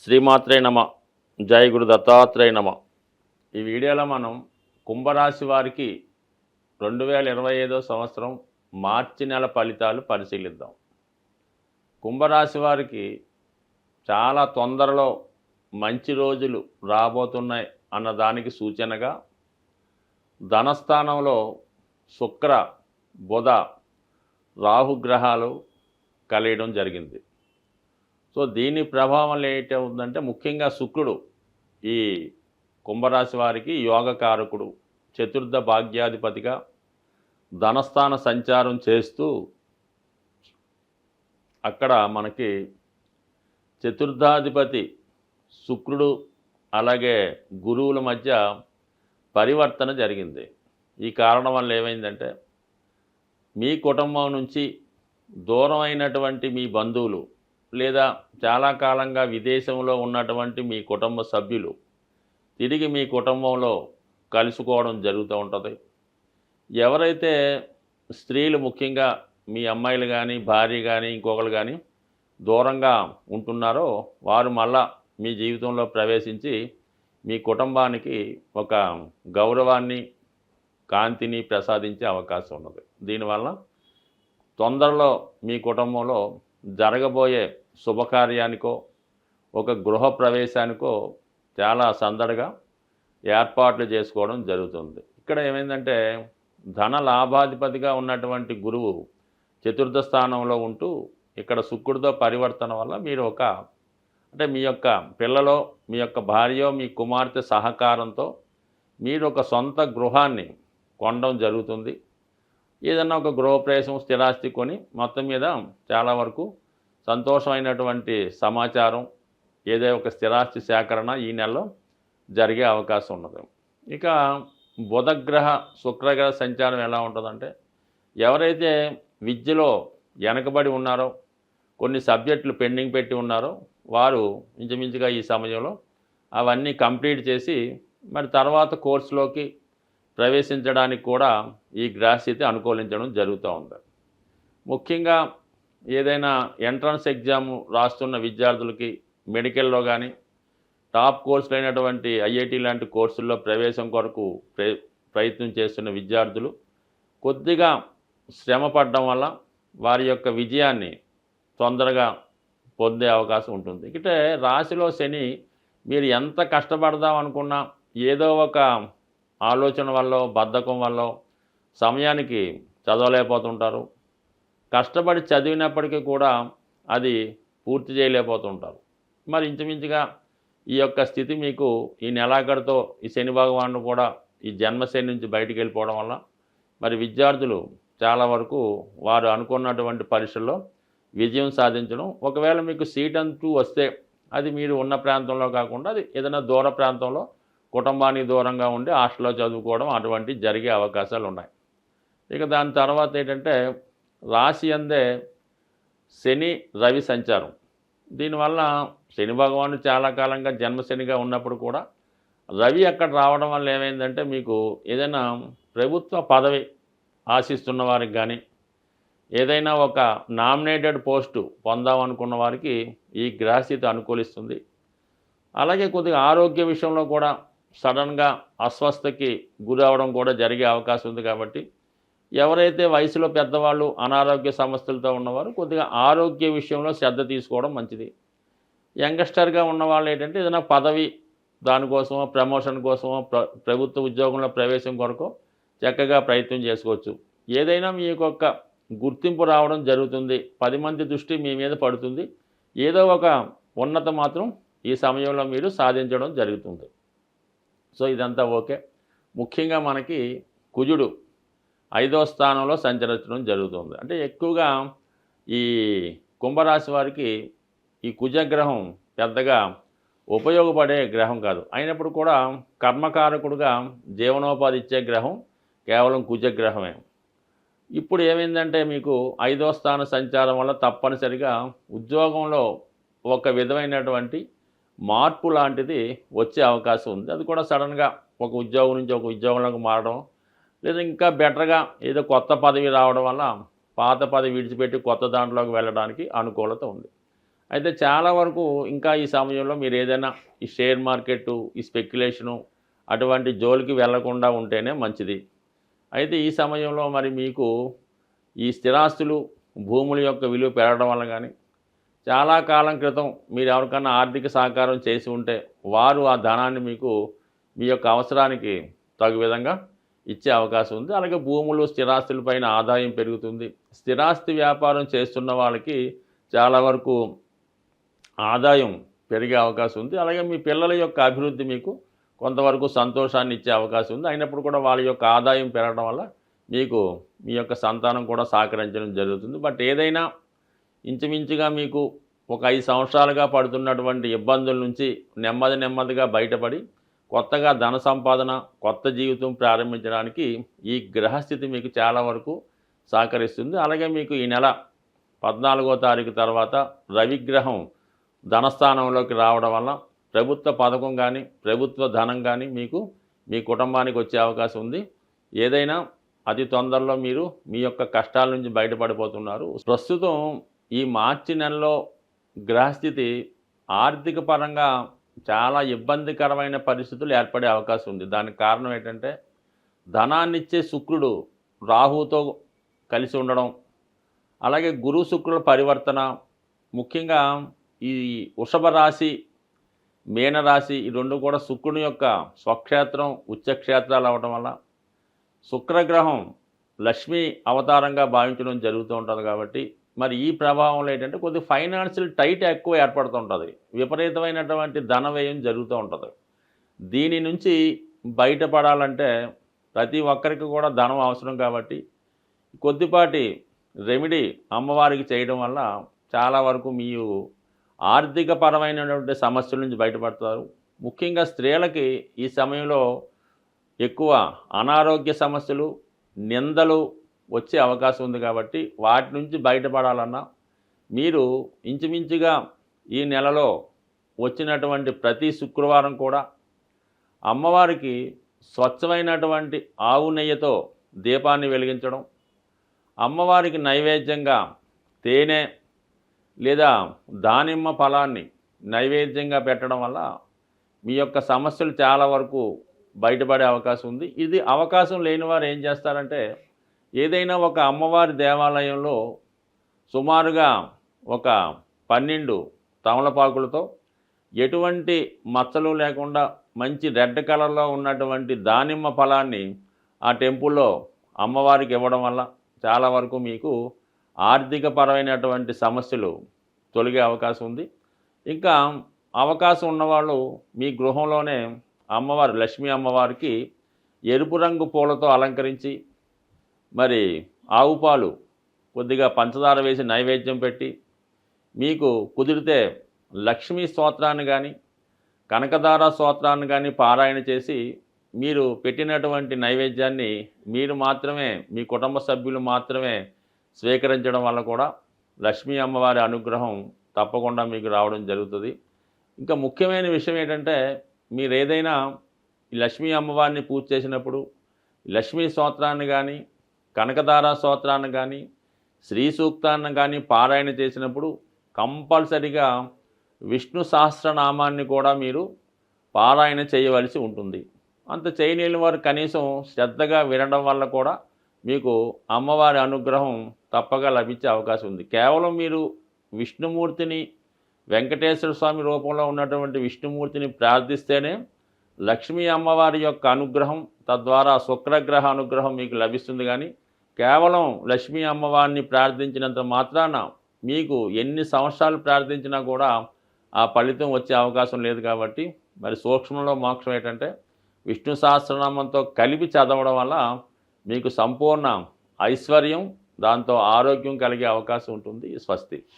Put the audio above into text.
శ్రీమాత్రే నమ. జై గురు దత్తాత్రేయ నమ. ఈ వీడియోలో మనం కుంభరాశి వారికి 2025 సంవత్సరం మార్చి నెల ఫలితాలు పరిశీలిద్దాం. కుంభరాశి వారికి చాలా తొందరలో మంచి రోజులు రాబోతున్నాయి అన్నదానికి సూచనగా ధనస్థానంలో శుక్ర, బుధ, రాహుగ్రహాలు కలియడం జరిగింది. సో దీని ప్రభావం ఏంటవుతుందంటే ముఖ్యంగా శుక్రుడు ఈ కుంభరాశి వారికి యోగకారకుడు, చతుర్థ భాగ్యాధిపతిగా ధనస్థాన సంచారం చేస్తూ అక్కడ మనకి చతుర్థాధిపతి శుక్రుడు అలాగే గురువుల మధ్య పరివర్తన జరిగింది. ఈ కారణం వల్ల ఏమైందంటే మీ కుటుంబం నుంచి దూరం అయినటువంటి మీ బంధువులు లేదా చాలా కాలంగా విదేశంలో ఉన్నటువంటి మీ కుటుంబ సభ్యులు తిరిగి మీ కుటుంబంలో కలుసుకోవడం జరుగుతూ ఉంటుంది. ఎవరైతే స్త్రీలు ముఖ్యంగా మీ అమ్మాయిలు కానీ భార్య కానీ ఇంకొకరు కానీ దూరంగా ఉంటున్నారో వారు మళ్ళా మీ జీవితంలో ప్రవేశించి మీ కుటుంబానికి ఒక గౌరవాన్ని, కాంతిని ప్రసాదించే అవకాశం ఉన్నది. దీనివల్ల తొందరలో మీ కుటుంబంలో జరగబోయే శుభకార్యానికో ఒక గృహ ప్రవేశానికో చాలా సందడిగా ఏర్పాట్లు చేసుకోవడం జరుగుతుంది. ఇక్కడ ఏమైందంటే ధన లాభాధిపతిగా ఉన్నటువంటి గురువు చతుర్థ స్థానంలో ఉంటూ ఇక్కడ శుక్రుడితో పరివర్తన వల్ల మీరు అంటే మీ యొక్క పిల్లలో మీ యొక్క భార్య, మీ కుమార్తె సహకారంతో మీరు ఒక సొంత గృహాన్ని కొనడం జరుగుతుంది. ఏదన్నా ఒక గృహప్రవేశం, స్థిరాస్తి కొని మొత్తం మీద చాలా వరకు సంతోషమైనటువంటి సమాచారం, ఏదో ఒక స్థిరాస్తి సేకరణ ఈ నెలలో జరిగే అవకాశం ఉన్నది. ఇక బుధగ్రహ, శుక్రగ్రహ సంచారం ఎలా ఉంటుందంటే ఎవరైతే విద్యలో వెనకబడి ఉన్నారో, కొన్ని సబ్జెక్టులు పెండింగ్ పెట్టి ఉన్నారో వారు ఇంచుమించుగా ఈ సమయంలో అవన్నీ కంప్లీట్ చేసి మరి తర్వాత కోర్సులోకి ప్రవేశించడానికి కూడా ఈ గ్రహస్థితి అనుకూలించడం జరుగుతూ ఉంది. ముఖ్యంగా ఏదైనా ఎంట్రన్స్ ఎగ్జామ్ రాస్తున్న విద్యార్థులకి మెడికల్లో కానీ టాప్ కోర్సులు అయినటువంటి ఐఐటి లాంటి కోర్సుల్లో ప్రవేశం కొరకు ప్రయత్నం చేస్తున్న విద్యార్థులు కొద్దిగా శ్రమ పడడం వల్ల వారి యొక్క విజయాన్ని తొందరగా పొందే అవకాశం ఉంటుంది. అంటే రాశిలో శని మీరు ఎంత కష్టపడదాం అనుకున్నా ఏదో ఒక ఆలోచన వల్ల, బద్ధకం వల్ల సమయానికి చదవలేకపోతుంటారు. కష్టపడి చదివినప్పటికీ కూడా అది పూర్తి చేయలేకపోతుంటారు. మరి ఇంచుమించుగా ఈ యొక్క స్థితి మీకు ఈ నెలాఖరుతో ఈ శని భగవానుడు కూడా ఈ జన్మశని నుంచి బయటికి వెళ్ళిపోవడం వల్ల మరి విద్యార్థులు చాలా వరకు వారు అనుకున్నటువంటి పరీక్షల్లో విజయం సాధించడం, ఒకవేళ మీకు సీట్ అంటూ వస్తే అది మీరు ఉన్న ప్రాంతంలో కాకుండా అది ఏదైనా దూర ప్రాంతంలో కుటుంబానికి దూరంగా ఉండి హాస్టల్లో చదువుకోవడం అటువంటి జరిగే అవకాశాలు ఉన్నాయి. ఇక దాని తర్వాత ఏంటంటే రాశి అందే శని, రవి సంచారం. దీనివల్ల శని భగవానుడు చాలా కాలంగా జన్మశనిగా ఉన్నప్పుడు కూడా రవి అక్కడ రావడం వల్ల ఏమైందంటే మీకు ఏదైనా ప్రభుత్వ పదవి ఆశిస్తున్న వారికి కానీ ఏదైనా ఒక నామినేటెడ్ పోస్టు పొందామనుకున్న వారికి ఈ గ్రహస్థితి అనుకూలిస్తుంది. అలాగే కొద్దిగా ఆరోగ్య విషయంలో కూడా సడన్గా అస్వస్థకి గురి అవడం కూడా జరిగే అవకాశం ఉంది. కాబట్టి ఎవరైతే వయసులో పెద్దవాళ్ళు అనారోగ్య సమస్యలతో ఉన్నవారు కొద్దిగా ఆరోగ్య విషయంలో శ్రద్ధ తీసుకోవడం మంచిది. యంగ్స్టర్గా ఉన్నవాళ్ళు ఏంటంటే ఏదైనా పదవి దానికోసమో, ప్రమోషన్ కోసమో, ప్రభుత్వ ఉద్యోగంలో ప్రవేశం కొరకు చక్కగా ప్రయత్నం చేసుకోవచ్చు. ఏదైనా మీకు ఒక గుర్తింపు రావడం జరుగుతుంది, 10 మంది దృష్టి మీ మీద పడుతుంది, ఏదో ఒక ఉన్నత మాత్రం ఈ సమయంలో మీరు సాధించడం జరుగుతుంది. సో ఇదంతా ఓకే. ముఖ్యంగా మనకి కుజుడు 5వ స్థానంలో సంచరించడం జరుగుతుంది. అంటే ఎక్కువగా ఈ కుంభరాశి వారికి ఈ కుజగ్రహం పెద్దగా ఉపయోగపడే గ్రహం కాదు. అయినప్పుడు కూడా కర్మకారకుడుగా జీవనోపాధి ఇచ్చే గ్రహం కేవలం కుజగ్రహమే. ఇప్పుడు ఏమైందంటే మీకు 5వ స్థాన సంచారం వల్ల తప్పనిసరిగా ఉద్యోగంలో ఒక విధమైనటువంటి మార్పు లాంటిది వచ్చే అవకాశం ఉంది. అది కూడా సడన్గా ఒక ఉద్యోగం నుంచి ఒక ఉద్యోగంలోకి మారడం, లేదా ఇంకా బెటర్గా ఏదో కొత్త పదవి రావడం వల్ల పాత పదవి విడిచిపెట్టి కొత్త దాంట్లోకి వెళ్ళడానికి అనుకూలత ఉంది. అయితే చాలా వరకు ఇంకా ఈ సమయంలో మీరు ఏదైనా ఈ షేర్ మార్కెట్టు, ఈ స్పెక్యులేషను అటువంటి జోలికి వెళ్లకుండా ఉంటేనే మంచిది. అయితే ఈ సమయంలో మరి మీకు ఈ స్థిరాస్తులు, భూముల యొక్క విలువ పెరగడం వల్ల గానీ, చాలా కాలం క్రితం మీరు ఎవరికన్నా ఆర్థిక సహకారం చేసి ఉంటే, వారు ఆ ధనాన్ని మీకు మీ యొక్క అవసరానికి తగు విధంగా ఇచ్చే అవకాశం ఉంది. అలాగే భూములు, స్థిరాస్తులపైన ఆదాయం పెరుగుతుంది. స్థిరాస్తి వ్యాపారం చేస్తున్న వాళ్ళకి చాలా వరకు ఆదాయం పెరిగే అవకాశం ఉంది. అలాగే మీ పిల్లల యొక్క అభివృద్ధి మీకు కొంతవరకు సంతోషాన్ని ఇచ్చే అవకాశం ఉంది. అయినప్పుడు కూడా వాళ్ళ యొక్క ఆదాయం పెరగడం వల్ల మీకు మీ యొక్క సంతానం కూడా సహకరించడం జరుగుతుంది. బట్ ఏదైనా ఇంచుమించుగా మీకు ఒక 5 సంవత్సరాలుగా పడుతున్నటువంటి ఇబ్బందుల నుంచి నెమ్మదిగా బయటపడి కొత్తగా ధన సంపాదన, కొత్త జీవితం ప్రారంభించడానికి ఈ గ్రహస్థితి మీకు చాలా వరకు సహకరిస్తుంది. అలాగే మీకు ఈ నెల 14వ తారీఖు తర్వాత రవిగ్రహం ధనస్థానంలోకి రావడం వల్ల ప్రభుత్వ పథకం కానీ, ప్రభుత్వ ధనం కానీ మీకు మీ కుటుంబానికి వచ్చే అవకాశం ఉంది. ఏదైనా అతి తొందరలో మీరు మీ యొక్క కష్టాల నుంచి బయటపడిపోతున్నారు. ప్రస్తుతం ఈ మార్చి నెలలో గ్రహస్థితి ఆర్థిక పరంగా చాలా ఇబ్బందికరమైన పరిస్థితులు ఏర్పడే అవకాశం ఉంది. దానికి కారణం ఏంటంటే ధనాన్నిచ్చే శుక్రుడు రాహుతో కలిసి ఉండడం, అలాగే గురు శుక్రుల పరివర్తన, ముఖ్యంగా ఈ వృషభ రాశి, మీనరాశి ఈ రెండు కూడా శుక్రుని యొక్క స్వక్షేత్రం, ఉచ్చక్షేత్రాలు అవ్వడం వల్ల శుక్రగ్రహం లక్ష్మీ అవతారంగా భావించడం జరుగుతూ ఉంటుంది. కాబట్టి మరి ఈ ప్రభావంలో ఏంటంటే కొద్దిగా ఫైనాన్షియల్ టైట్ ఎక్కువ ఏర్పడుతుంటుంది. విపరీతమైనటువంటి ధన వ్యయం జరుగుతూ ఉంటుంది. దీని నుంచి బయటపడాలంటే ప్రతి ఒక్కరికి కూడా ధనం అవసరం కాబట్టి కొద్దిపాటి రెమెడీ అమ్మవారికి చేయడం వల్ల చాలా వరకు మీరు ఆర్థిక పరమైనటువంటి సమస్యల నుంచి బయటపడతారు. ముఖ్యంగా స్త్రీలకి ఈ సమయంలో ఎక్కువ అనారోగ్య సమస్యలు, నిందలు వచ్చే అవకాశం ఉంది. కాబట్టి వాటి నుంచి బయటపడాలన్నా మీరు ఇంచుమించుగా ఈ నెలలో వచ్చినటువంటి ప్రతి శుక్రవారం కూడా అమ్మవారికి స్వచ్ఛమైనటువంటి ఆవు నెయ్యితో దీపాన్ని వెలిగించడం, అమ్మవారికి నైవేద్యంగా తేనె లేదా దానిమ్మ ఫలాన్ని నైవేద్యంగా పెట్టడం వల్ల మీ యొక్క సమస్యలు చాలా వరకు బయటపడే అవకాశం ఉంది. ఇది అవకాశం లేని వారు ఏం చేస్తారంటే ఏదైనా ఒక అమ్మవారి దేవాలయంలో సుమారుగా ఒక 12 తమలపాకులతో ఎటువంటి మచ్చలు లేకుండా మంచి రెడ్ కలర్లో ఉన్నటువంటి దానిమ్మ ఫలాన్ని ఆ టెంపుల్లో అమ్మవారికి ఇవ్వడం వల్ల చాలా వరకు మీకు ఆర్థిక పరమైనటువంటి సమస్యలు తొలగే అవకాశం ఉంది. ఇంకా అవకాశం ఉన్నవాళ్ళు మీ గృహంలోనే అమ్మవారు లక్ష్మీ అమ్మవారికి ఎరుపు రంగు పూలతో అలంకరించి మరి ఆవు పాలు కొద్దిగా పంచదార వేసి నైవేద్యం పెట్టి మీకు కుదిరితే లక్ష్మీ స్తోత్రాన్ని కానీ, కనకదార స్తోత్రాన్ని కానీ పారాయణ చేసి మీరు పెట్టినటువంటి నైవేద్యాన్ని మీరు మాత్రమే, మీ కుటుంబ సభ్యులు మాత్రమే స్వీకరించడం వల్ల కూడా లక్ష్మీ అమ్మవారి అనుగ్రహం తప్పకుండా మీకు రావడం జరుగుతుంది. ఇంకా ముఖ్యమైన విషయం ఏంటంటే మీరు ఏదైనా ఈ లక్ష్మీ అమ్మవారిని పూజ చేసినప్పుడు లక్ష్మీ స్తోత్రాన్ని కానీ, కనకదార స్తోత్రాన్ని కానీ, శ్రీ సూక్తాన్ని కానీ పారాయణ చేసినప్పుడు కంపల్సరిగా విష్ణు సహస్రనామాన్ని కూడా మీరు పారాయణ చేయవలసి ఉంటుంది. అంత చేయలేని వారు కనీసం శ్రద్ధగా వినడం వల్ల కూడా మీకు అమ్మవారి అనుగ్రహం తప్పగా లభించే అవకాశం ఉంది. కేవలం మీరు విష్ణుమూర్తిని, వెంకటేశ్వర స్వామి రూపంలో ఉన్నటువంటి విష్ణుమూర్తిని ప్రార్థిస్తేనే లక్ష్మీ అమ్మవారి యొక్క అనుగ్రహం, తద్వారా శుక్రగ్రహ అనుగ్రహం మీకు లభిస్తుంది. కానీ కేవలం లక్ష్మీ అమ్మవారిని ప్రార్థించినంత మాత్రాన మీకు ఎన్ని సంవత్సరాలు ప్రార్థించినా కూడా ఆ ఫలితం వచ్చే అవకాశం లేదు. కాబట్టి మరి సూక్ష్మంలో మోక్షం ఏంటంటే విష్ణు సహస్రనామంతో కలిపి చదవడం వల్ల మీకు సంపూర్ణ ఐశ్వర్యం, దాంతో ఆరోగ్యం కలిగే అవకాశం ఉంటుంది. స్వస్తి.